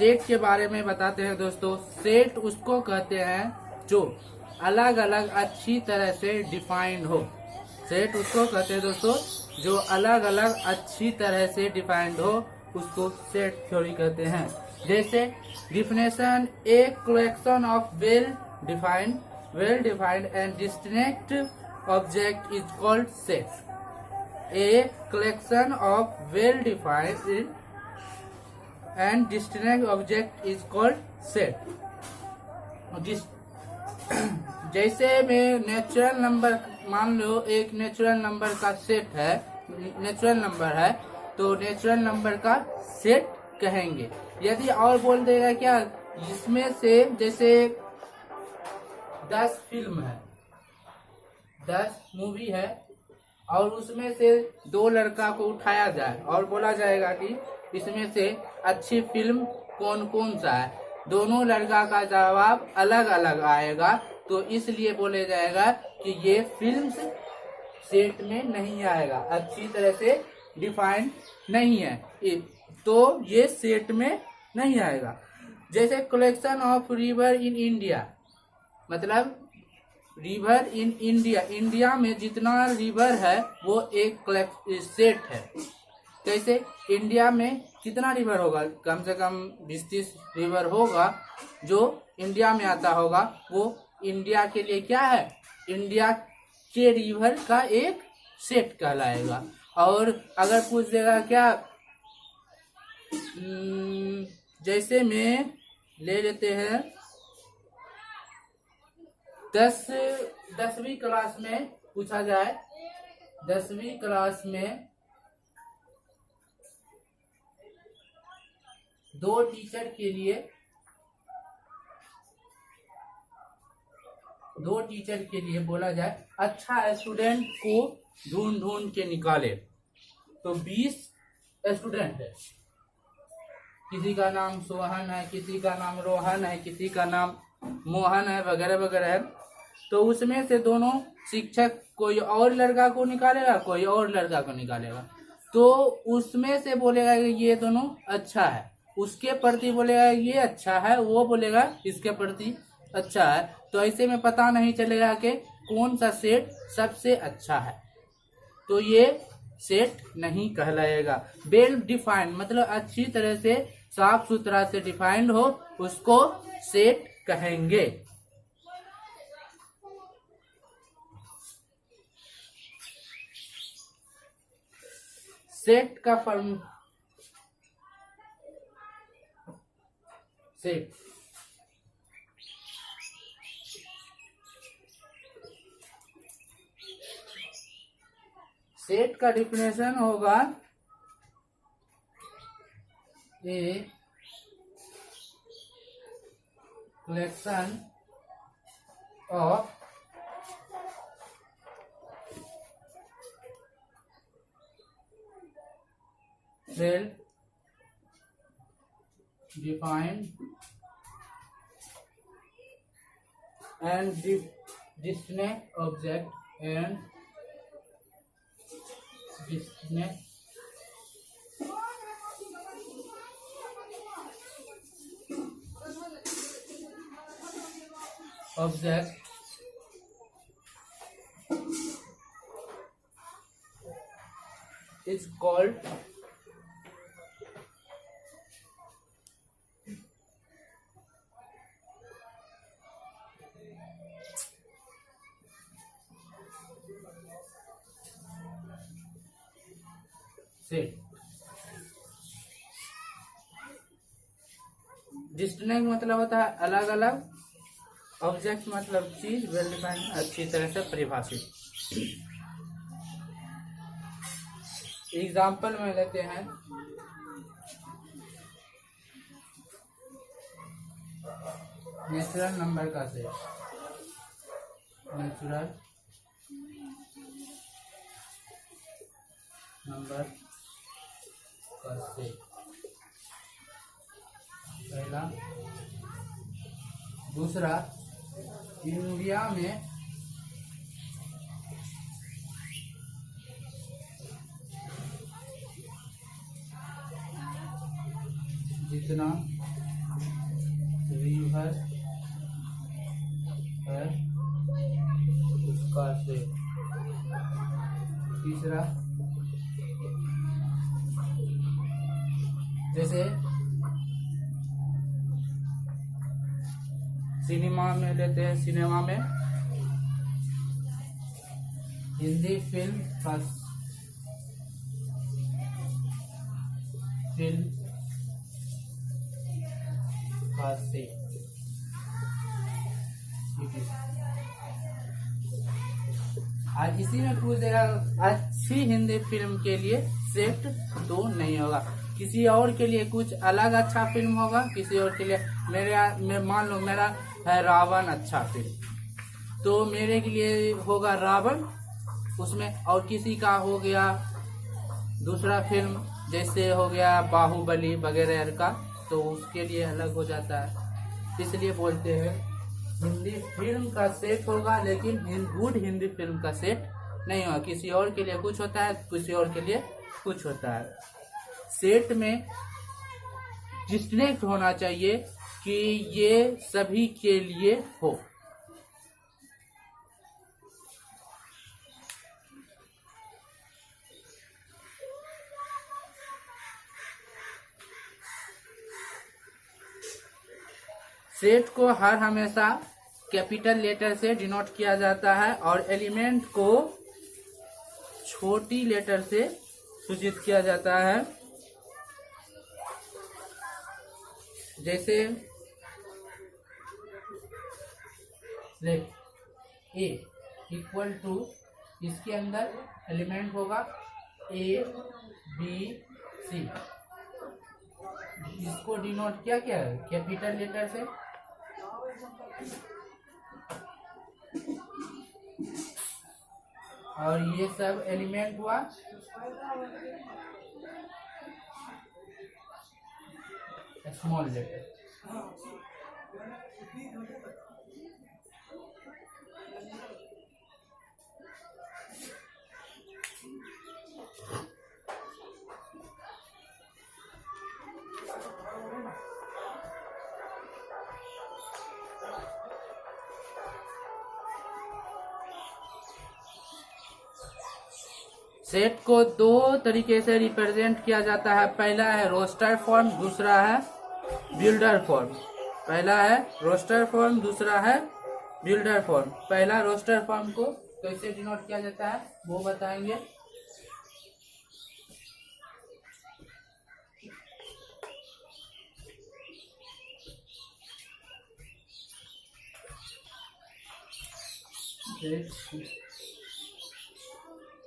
Set के बारे में बताते हैं दोस्तों। सेट उसको कहते हैं जो अलग अलग अच्छी तरह से डिफाइंड हो। सेट उसको कहते हैं दोस्तों जो अलग अलग अच्छी तरह से डिफाइंड हो, उसको सेट थ्योरी कहते हैं। जैसे definition, A collection of well defined and distinct object is called set. A collection of well-defined and distinct object is called set. जैसे में नेचुरल नंबर, मान लो एक नेचुरल नंबर का सेट है, नेचुरल नंबर है तो नेचुरल नंबर का set कहेंगे। यदि और बोल देगा क्या, जिसमें से जैसे 10 फिल्म है, 10 मूवी है और उसमें से 2 लड़का को उठाया जाए और बोला जाएगा कि इसमें से अच्छी फिल्म कौन कौन सा है, दोनों लड़का का जवाब अलग अलग आएगा, तो इसलिए बोले जाएगा कि ये फिल्म सेट में नहीं आएगा, अच्छी तरह से डिफाइंड नहीं है, तो ये सेट में नहीं आएगा। जैसे collection of river in India, मतलब रिवर इन इंडिया, इंडिया में जितना रिवर है वो एक सेट है। कैसे, इंडिया में कितना रिवर होगा, कम से कम 20-30 रिवर होगा जो इंडिया में आता होगा, वो इंडिया के लिए क्या है, इंडिया के रिवर का एक सेट कहलाएगा। और अगर पूछ देगा क्या, जैसे में ले लेते हैं 10वीं क्लास में पूछा जाए, 10वीं क्लास में 2 टीचर के लिए, 2 टीचर के लिए बोला जाए अच्छा स्टूडेंट को ढूंढ ढूंढ के निकाले, तो 20 स्टूडेंट है, किसी का नाम सोहन है, किसी का नाम रोहन है, किसी का नाम मोहन है, वगैरह वगैरह है। तो उसमें से दोनों शिक्षक कोई और लड़का को निकालेगा, कोई और लड़का को निकालेगा, तो उसमें से बोलेगा कि ये दोनों अच्छा है, उसके प्रति बोलेगा ये अच्छा है, वो बोलेगा इसके प्रति अच्छा है। तो ऐसे में पता नहीं चलेगा कि कौन सा सेट सबसे अच्छा है, तो ये सेट नहीं कहलाएगा। वेल डिफाइंड मतलब अच्छी तरह से साफ सुथरा से डिफाइंड हो, उसको सेट कहेंगे। सेट का फॉर्म, सेट सेट का डिफिनेशन होगा a collection of well defined and distinct object and distinct object is called set. Distinct मतलब होता है अलग अलग, ऑब्जेक्ट मतलब चीज, वेल डिफाइंड अच्छी तरह से परिभाषित। एग्जाम्पल में लेते हैं, नेचुरल नंबर का सेट, नेचुरल नंबर का सेट पहला। दूसरा, इंडिया में जितना का सेट। तीसरा जैसे सिनेमा में लेते हैं, सिनेमा में हिंदी फिल्म का सेट। आज इसी में पूछ देगा अच्छी हिंदी फिल्म के लिए सेट तो नहीं होगा, किसी और के लिए कुछ अलग अच्छा फिल्म होगा, किसी और के लिए मैं मान लो मेरा है रावण अच्छा फिल्म, तो मेरे के लिए होगा रावण उसमें, और किसी का हो गया दूसरा फिल्म जैसे हो गया बाहुबली वगैरह का, तो उसके लिए अलग हो जाता है। इसलिए बोलते हैं हिंदी फिल्म का सेट होगा, लेकिन गुड हिंदी फिल्म का सेट नहीं होगा, किसी और के लिए कुछ होता है, किसी और के लिए कुछ होता है। सेट में डिस्टिंक्ट होना चाहिए कि ये सभी के लिए हो। सेट को हर हमेशा कैपिटल लेटर से डिनोट किया जाता है और एलिमेंट को छोटी लेटर से सूचित किया जाता है। जैसे ए इक्वल टू, इसके अंदर एलिमेंट होगा ए बी सी, इसको डिनोट किया क्या है कैपिटल लेटर से। और ये सब एलिमेंट हुआ स्मॉल लेटर। सेट को दो तरीके से रिप्रेजेंट किया जाता है, पहला है रोस्टर फॉर्म, दूसरा है बिल्डर फॉर्म। पहला है रोस्टर फॉर्म, दूसरा है बिल्डर फॉर्म। पहला रोस्टर फॉर्म को कैसे डिनोट किया जाता है वो बताएंगे।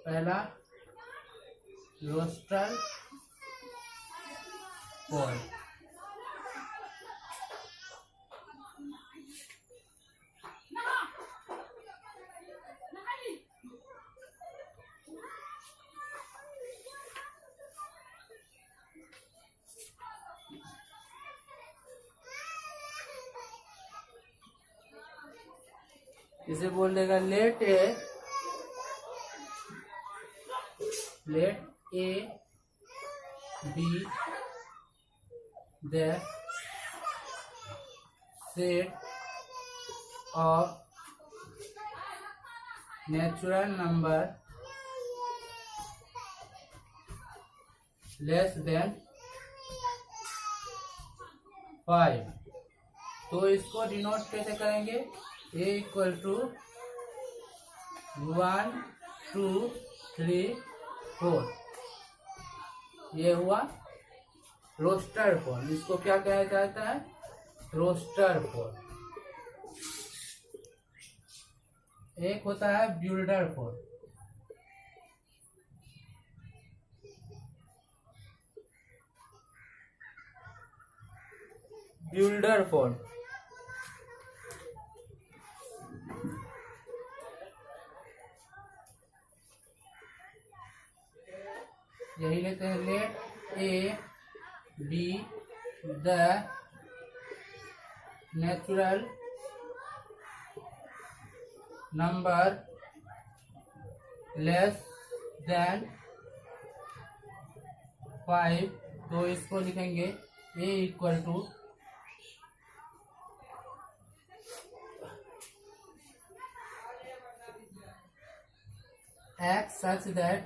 पहला रोस्टर फॉर्म, इसे बोल देगा let A be the set of natural number less than 5। तो इसको डिनोट कैसे करेंगे, ए इक्वल टू 1 2 3 4। ये हुआ रोस्टर फॉर्म, इसको क्या कहा जाता है रोस्टर फॉर्म। एक होता है बिल्डर फॉर्म। बिल्डर फॉर्म यही लेते हैं, let A be the natural number less than 5। तो इसको लिखेंगे A equal to x such that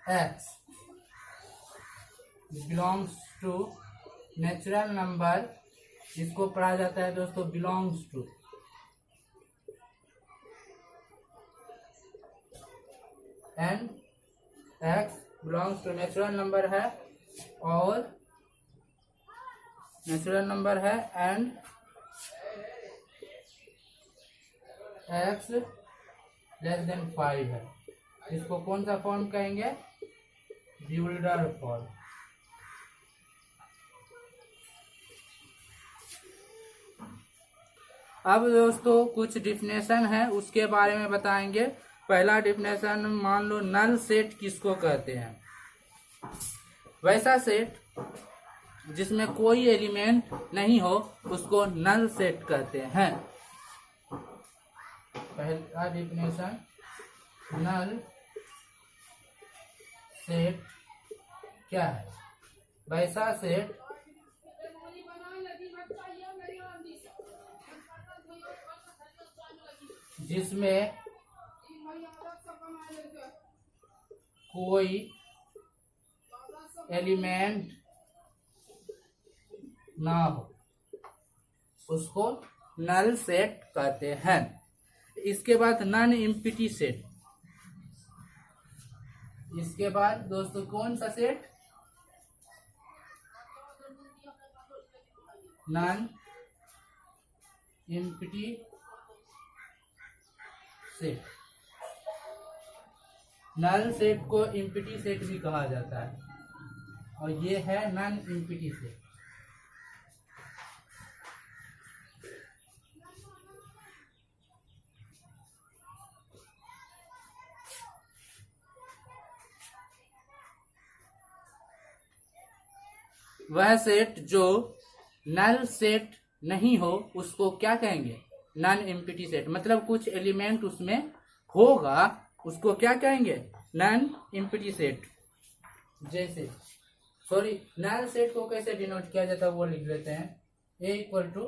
x belongs to natural number, इसको पढ़ा जाता है दोस्तों belongs to, and x belongs to natural number है, और नेचुरल नंबर है, एंड x लेस देन 5 है। इसको कौन सा फॉर्म कहेंगे? Builder form. अब दोस्तों कुछ डिफिनेशन है उसके बारे में बताएंगे। पहला डिफिनेशन, मान लो नल सेट किसको कहते हैं? वैसा सेट जिसमें कोई एलिमेंट नहीं हो उसको नल सेट कहते हैं। पहला डिफिनेशन, नल सेट क्या है? वैसा सेट जिसमें कोई एलिमेंट ना हो उसको नल सेट कहते हैं। इसके बाद नॉन एम्प्टी सेट। इसके बाद दोस्तों कौन सा set? Non empty set. Null set को एम्प्टी सेट भी कहा जाता है, और ये है नॉन एम्प्टी सेट। वह सेट जो नल सेट नहीं हो उसको क्या कहेंगे? Non empty set. मतलब कुछ एलिमेंट उसमें होगा उसको क्या कहेंगे? Non empty set. जैसे नल सेट को कैसे डिनोट किया जाता है वो लिख लेते हैं। ए इक्वल टू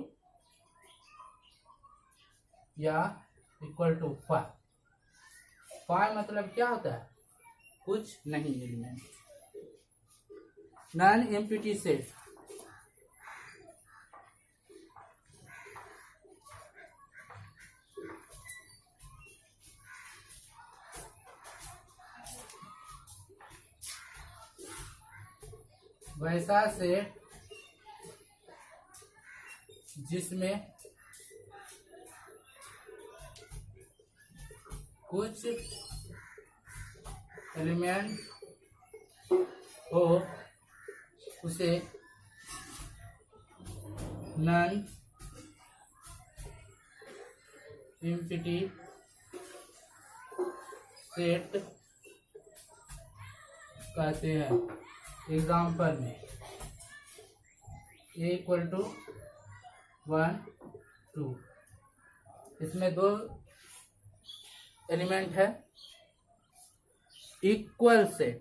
या इक्वल टू 5। 5 मतलब क्या होता है? कुछ नहीं एलिमेंट। Non empty set. वैसा सेट जिसमें कुछ एलिमेंट हो उसे नॉन एम्प्टी सेट कहते हैं। एग्जाम्पल में ए इक्वल टू 1 2, इसमें 2 एलिमेंट है। Equal set,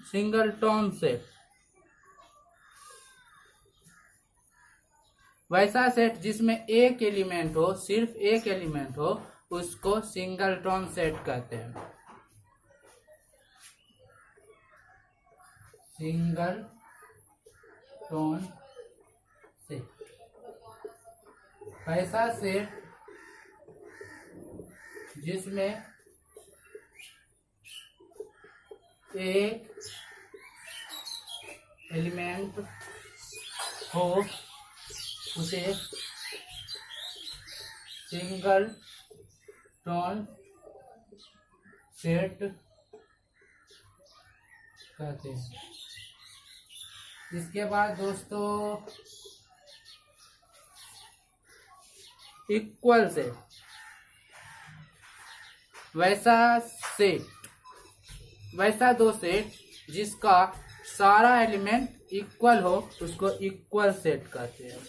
singleton set. वैसा सेट जिसमें एक एलिमेंट हो, सिर्फ एक एलिमेंट हो, उसको सिंगलटन सेट कहते हैं। Single tone set. ऐसा सेट जिसमें एक एलिमेंट हो उसे सिंगल टोन सेट कहते हैं। इसके बाद दोस्तों इक्वल सेट। वैसा दो सेट जिसका सारा एलिमेंट इक्वल हो उसको इक्वल सेट कहते हैं।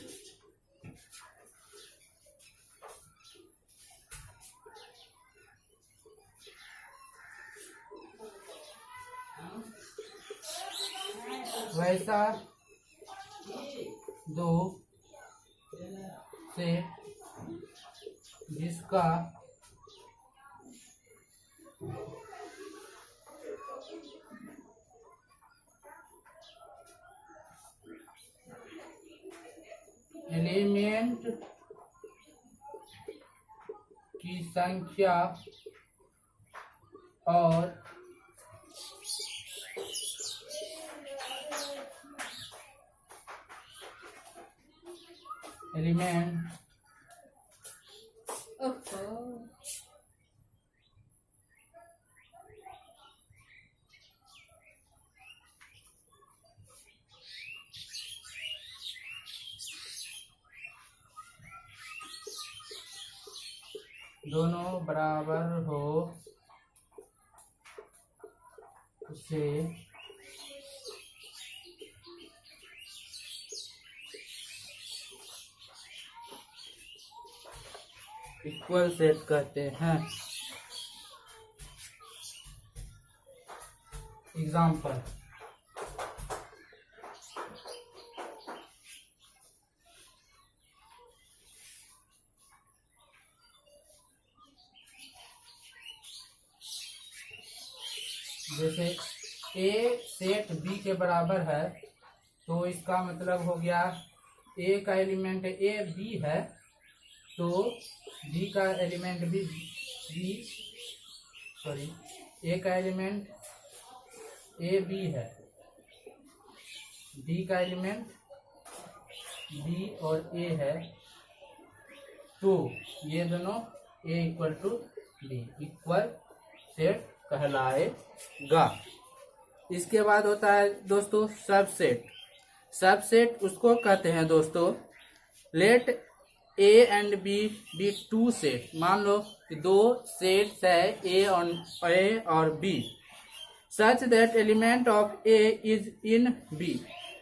वैसा दो सेट जिसका एलिमेंट की संख्या और एलिमेंट दोनों बराबर हो उसे इक्वल सेट कहते हैं। एग्जाम्पल, जैसे ए सेट बी के बराबर है तो इसका मतलब हो गया ए का एलिमेंट ए बी है तो बी का एलिमेंट भी ए का एलिमेंट ए बी है, बी का एलिमेंट बी और ए है तो ये दोनों A equal to B equal set कहलाएगा। इसके बाद होता है दोस्तों सबसेट। सबसेट उसको कहते हैं दोस्तों, let A and B be two set. मान लो कि दो सेट्स है ए और B, such that element of A is in B.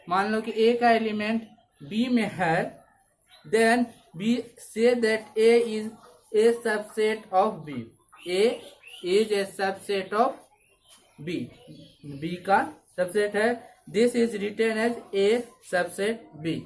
मान लो कि ए का एलिमेंट बी में है, then be say that A is a subset of B. A is a subset of B, B का subset है। This is written as A subset B.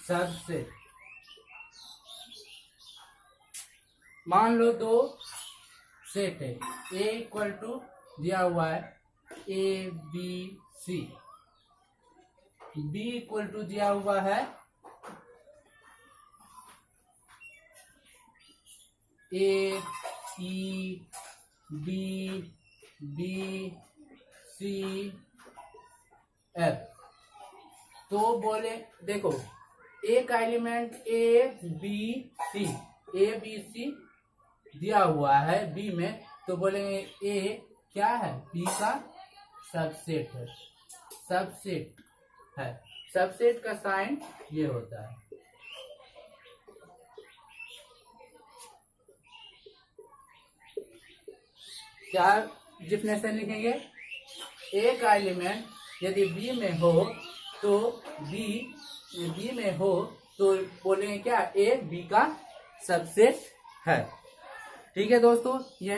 Subset, मान लो दो सेट है, ए इक्वल टू दिया हुआ है A B C, B equal to दिया हुआ है A E B B C F. तो बोले देखो ए का एलिमेंट ए बी सी दिया हुआ है बी में, तो बोलेंगे ए क्या है, बी का सबसेट है। सबसेट है, सबसेट का साइन ये होता है। क्या डिफिनेशन लिखेंगे, ए का एलिमेंट यदि बी में हो तो बी में हो तो बोलेंगे क्या, ए बी का सबसेट है। ठीक है दोस्तों, ये